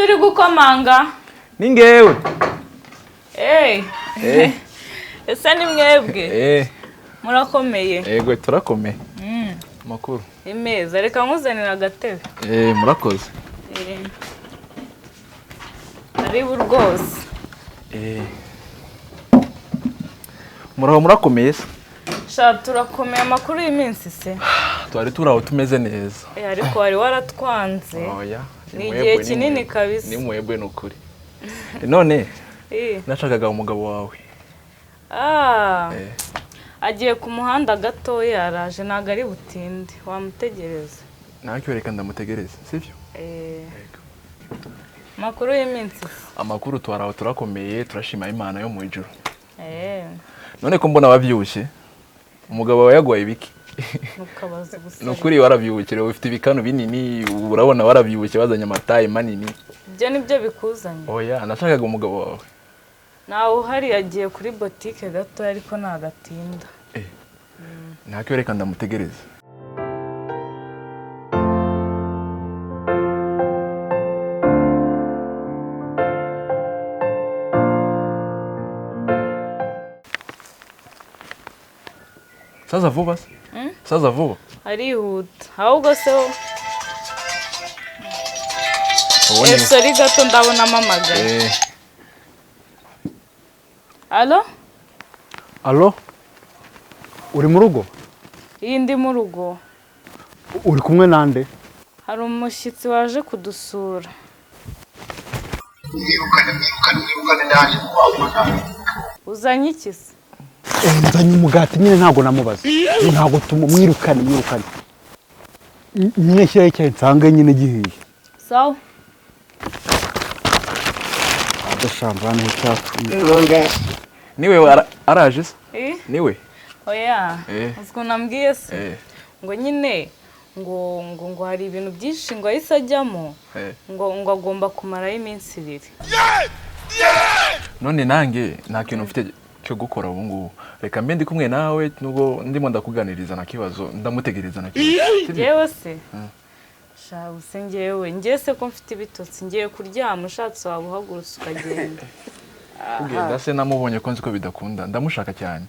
Nduri gukomanga. Ningewe. Ese ni mwebwe? Murakomeye. Yego turakomeye. Makuru. Imeza reka nkuzanira agatebe. Murakoze. Aribu rwose. Murakomeye se? Sha turakomeye amakuru y'iminsi se. Twari turaho tumeze neza. Ariko wari waratwanze. Oya. Ni igihe kinini kabisa. Ni mwebwe nukuri. None nashakaga umugabo wawe. Agiye ku muhanda gato yaraje naga ari butinde wamutegereza. Nacyo reka ndamutegereza, sivyo? Makuru y'iminsi. Amakuru twaraho turakomeye turashima Imana yo mu ijuru. None ko mbona wavyushe. Umugabo wawe yagwaye ibiki? Nukabaza gusa. Nukuri waravyukire ufite ibikano binini urabona waravyuke bazanye amataye manini. Byo nibyo bikuzanye. Oya nashakaga umugabo wawe. Nawe uhari yagiye kuri boutique gato ariko nagatinda. Nacyo reka ndamutegereza. Saza vuba se? Saza vuba. Arihuta. Ahubwo se wo. Sorry gato ndabona mamagara. Allo? Allo? Uri mu rugo? Ndi mu rugo. Uri kumwe nande? Hari umushyitsi waje kudusura. Mwirukane ndaje kwabona. Uzanye iki se? Nzanye umugati nyine ntago namubaza. Ntago tumumwirukane. Nyine shyire cyo nsanga nyine gihiye. Sawa. Adashambana n'icyafu. Niwe araje se? Niwe? Oya. Uziko nambwiye se. Ngo nyine ngo hari ibintu byinshi ngo ahise ajyamo. Ngo agomba kumara iminsi 2. None nange nta kintu mfite cyo gukora ubu ngubu. Reka mbe ndi kumwe nawe nubwo ndimo ndakuganiriza na kibazo ndamutegereza na kibazo. Yewe se. Sha usengewe ngese ko mfite ibitotsi ngiye kuryama ushatse wabuhagurutse ukagenda. Kugenda se namubonye ko nzi ko bidakunda ndamushaka cyane.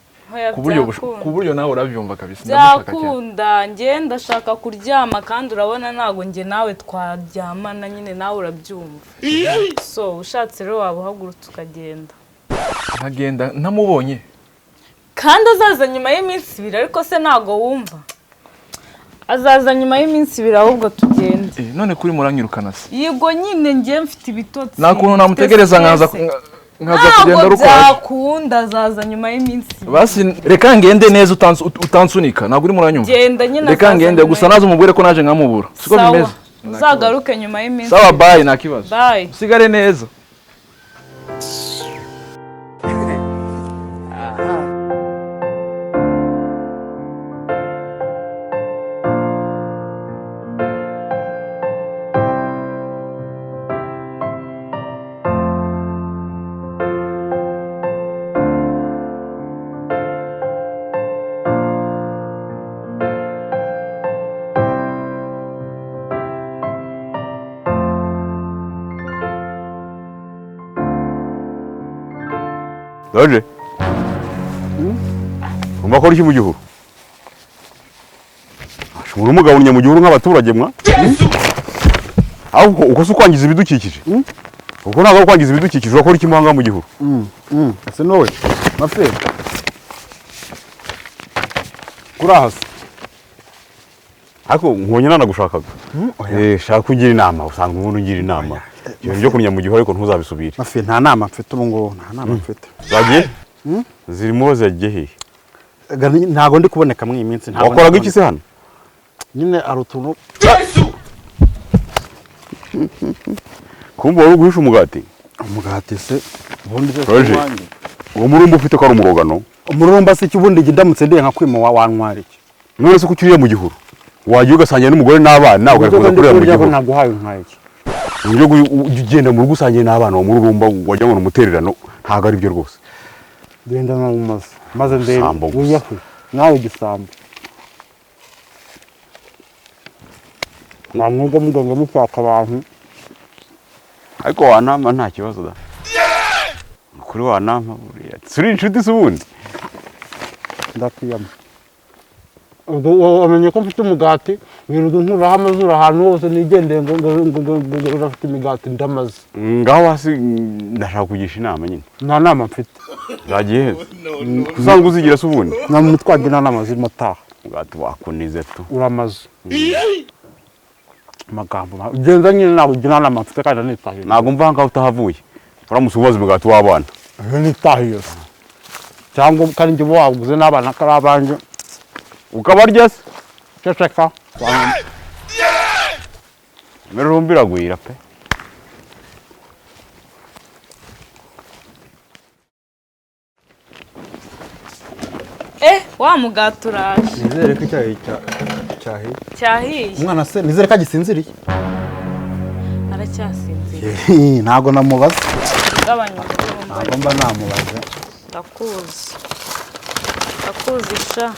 Ku buryo nawe urabyumva kabisa ndamushaka cyane. Ndakunda ngenda shaka kuryama kandi urabona nago nge nawe twaryamana nyine nawe urabyumva. So ushatse rero wabuhagurutse ukagenda. Nkagenda ntamubonye. Kandi azaza nyuma y'iminsi 2 ariko se nago wumva. Azaza nyuma y'iminsi 2 ahubwo tugende. None kuri muranyirukana se? Yego nyine ngiye mfite ibitotsi. Nakuntu namutegereza nkaza kugenda ruko. Ntakunda azaza nyuma y'iminsi. Basi reka ngende neza utansunika ntabwo uri muranyumva. Genda nyine. Reka ngende gusa nazo umubwire ko naje nkamubura. Siko bimeze. Uzagaruke nyuma y'iminsi. Sawa bye nakibazo. Bye. Usigare neza. Doje. Umakora iki mu gihuru? Ashobora umugabo nya mu gihuru nk'abaturage mwa? Ahubwo uko sukwangiza ibidukikije. Uko naga kwangiza ibidukikije ukora iki muhanga mu gihuru? Ese nowe. Mafe. Kurahasa. Ako nkonye nanagushakaga. Shaka kugira inama usanga umuntu ugira inama. Ibintu byo kunya mu gihuru ariko ntuzabisubira. Mafe nta nama mfite ubu ngo nta nama mfite. Bagiye? Zirimo zagiye he? Ntago ndi kuboneka muri iyi minsi ntago. Wakoraga iki se hano? Nyine arutuntu. Kumva wari guhisha umugati? Umugati se ubundi se wanjye. Uwo murumba ufite ko ari umurogano? Umurumba se cyubundi gidamutse ndiye nka kwima wantwara iki? None se kucyuriye mu gihuru? Wagiye ugasangira n'umugore n'abana nawe ugakuza kurira mu gihuru. Ntaguhaye nk'iki. Uburyo ugenda mu rugo usangiye n'abana mu rurumba wajya ngo umutererano ntago ari byo rwose. Genda maze ndebe wiyafu nawe gisambo. Namwuga muganga mufaka abantu ariko wanama nta kibazo da kuri wanama buriya turi inshuti z'ubundi ndakwiyama ubwo wamenye ko mfite umugati wirirwa nkuraho amazuru ahantu hose nigendeye ngo urafite imigati ndamaze ngaho hasi ndashaka kugisha inama nyine nta nama mfite zagiye heza usanga uzigira se ubundi nta muntu twagira nta nama zirimo taha umugati wakunize tu uramaze amagambo ugenda nyine ntabwo ugira nama mfite kandi nitahiye ntabwo mva ngaho utahavuye uramutse ubaza umugati w'abana nitahiye cyangwa kandi njye uba waguze n'abana kari abanje ukabarya se ceceka mirumbi iragwira pe wa mugati uraje nizere ko icyayi cyahiye umwana se nizere ko agisinziriye aracyasinziriye ntabwo namubaza ugabanya ntabwo mba namubaza ndakuzi sha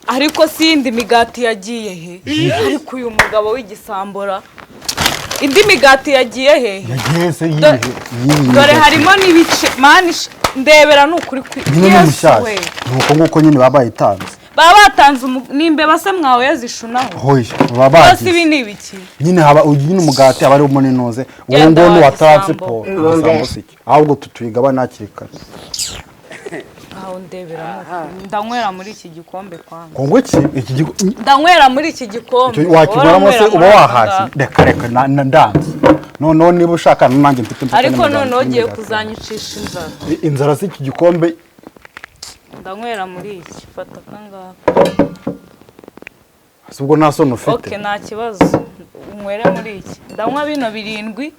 ariko sindi migati yagiye he ariko uyu mugabo w'igisambora indi migati yagiye he yagiye se dore harimo n'ibice mani ndebera n'ukuri Yesu we nuko nguko nyine babayitanze baba batanze nimbe base mwawe yazishunaho hoye baba bose ibi ni ibiki nyine haba nyine umugati aba ari umuninoze uwo ngono watatse po bisambo siki ahubwo tutuyigaba nakirikana aho ndebera ndanywera muri iki gikombe kwanza kongo iki ndanywera muri iki gikombe wakiguramo se uba wahashye reka ndanze noneho niba ushaka nanjye mfite ariko noneho ugiye kuzanyicisha inzara si iki gikombe ndanywera muri iki fata kangaha ubwo nta soni ufite okay nta kibazo unywere muri iki ndanywa bino 7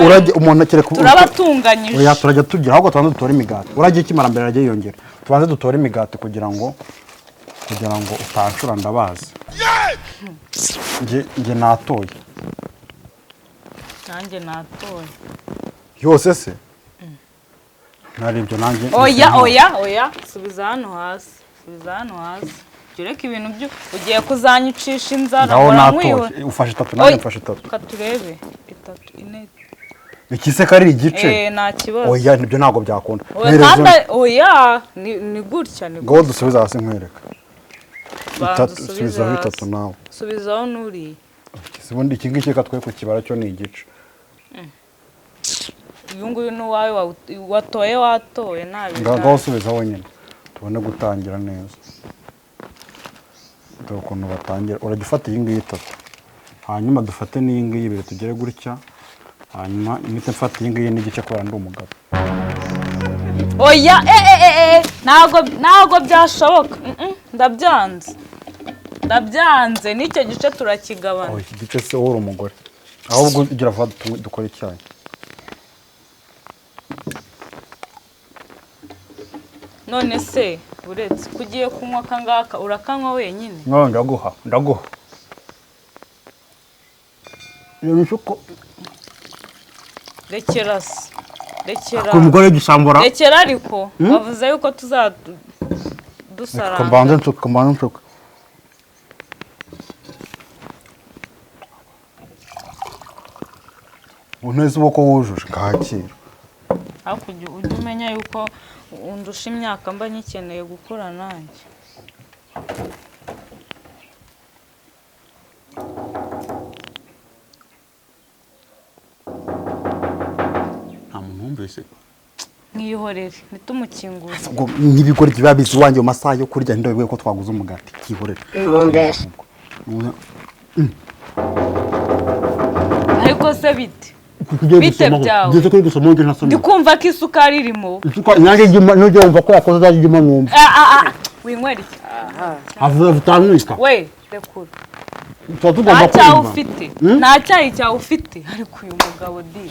urajye umuntu kereka turabatunganyije oya turajya tugira ahubwo tubanze dutore imigati urajye kimara mbere ajye yongera tubanze dutore imigati kugira ngo utanshura ndabazi nge natoye nanjye natoye yose se nari ibyo nanjye oya subiza hano hasi ureka ibintu byo ugiye kuzanyicisha inzara natoye ufashe 3 nanjye mfashe 3 katurebe 3 4 iki se kari igice nta kibazo oya nibyo ntago byakunda oya ni gutya ni ngo dusubiza hasi nkwereka subizaho 3 nawe subizaho nuri sibundi iki ngiki katwe ku kibara cyo ni igice uyunguyu n'uwawe watoye nabi ngaho usubizaho nyine tubone gutangira neza dore ukuntu batangira uragifata iyi ngiyi 3 hanyuma dufate n'iyi ngiyi 2 tugere gutya hanyuma imite mfata iyi ngiyi n'igice kubera ndi umugabo oya ntago byashoboka ndabyanze n'icyo gice turakigabana iki gice se uri umugore ahubwo ugira vuba dukora icyayi none se uretse kugiye kunywa kangaka urakanywa wenyine no ndaguha Yemshuko rekera umugore w'igisambora rekera ariko bavuze yuko tuzadusaranga kombanze nsuka uneze uko wujuje kakira hakurya ujye umenya yuko undusha imyaka mba nyikeneye gukora nanjye nta muntu wumvise mwihorere nitumukingure ubwo n'ibigori biba bizi iwanjye mu masaha yo kurya ndabibwiye ko twaguze umugati kihorere ariko se bite byawe ndi kumva ko isukari irimo nanjye nujya wumva ko yakoze uzajya ujya umwumva winywera iki avuye butamwika we rekura tuba tugomba kumva nta cyayi cyawe ufite ariko uyu mugabo di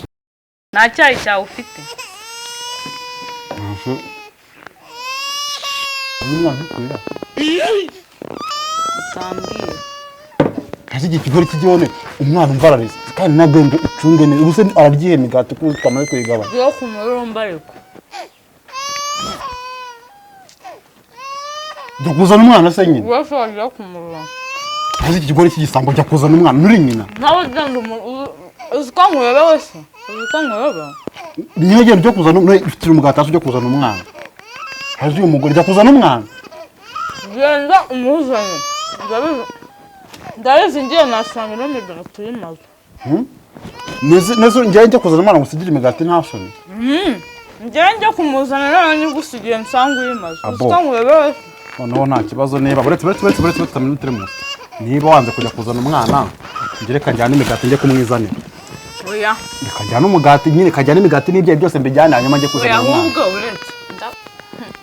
nta cyayi cyawe ufite utambwira kasi iki kigori cy'igihone umwana umva ararize kandi nagende ucunge neza ubuse araryiye imigati ko twamaze kuyigabanya yo ku murumba ariko jya kuzana umwana se nyine urashobora ku murumba kasi iki kigori cy'igisambo jya kuzana umwana uri nyina nawe ugenda Uziko nkuyobewe se? Uziko nkuyobewe? Niyo genda cyo kuzana ufite umugati cyo kuzana umwana. Haje uyu mugore cyo kuzana umwana. Genda umuzanye. Ndabizi ngiye nasanga no mibano tuyimaze. Nezo njye kuzana umwana gusigira imigati ntashoni. Njye kumuzana none gusigiye nsanga uyimaze. Uziko nkuyobewe? Noneho nta kibazo niba buretse taminutire niba wanze kujya kuzana umwana ngire kajyana imigati njye kumwizanira. Oya. Kajyana umugati nyine kajyana imigati n'ibyo byose mbijyana hanyuma njye kuzana umwana. Oya ahubwo uretse.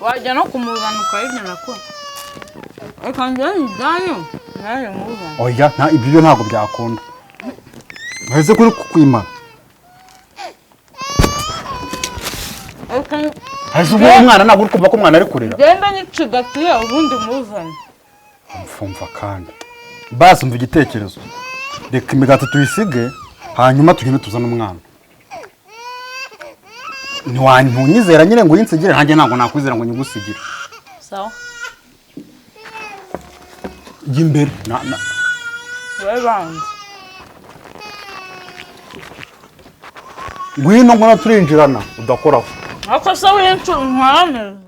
Wajya no kumuzana ukayibona ko. Eka njye njyanyo. Naje muzana. Oya nta ibyo ntabwo byakunda. Maheze kuri kukwima. Haje umwana ntabwo uri kumva ko umwana ari kurira. Genda nyicigatiye ubundi muzanye. Mfumva kandi. Basi umva igitekerezo. Reka imigati tuyisige hanyuma tugende tuzana umwana. Ntunyizera nyine ngo uyinsigire nanjye ntabwo nakwizera ngo nyigusigire. Sawa. Gimbere Wewe banze. Ngwino ngona turinjirana udakoraho. Ako se wincu nkwameza.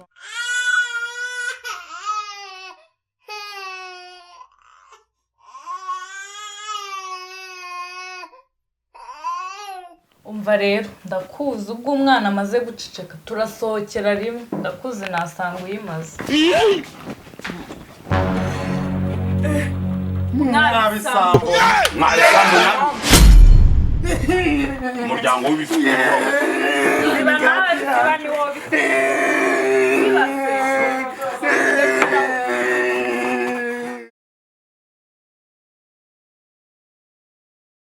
Umva rero ndakuzi ubwo umwana amaze guciceka turasohokera rimwe ndakuzi nasanga uyimaze. Mwabisambo. Umuryango w'ibifite.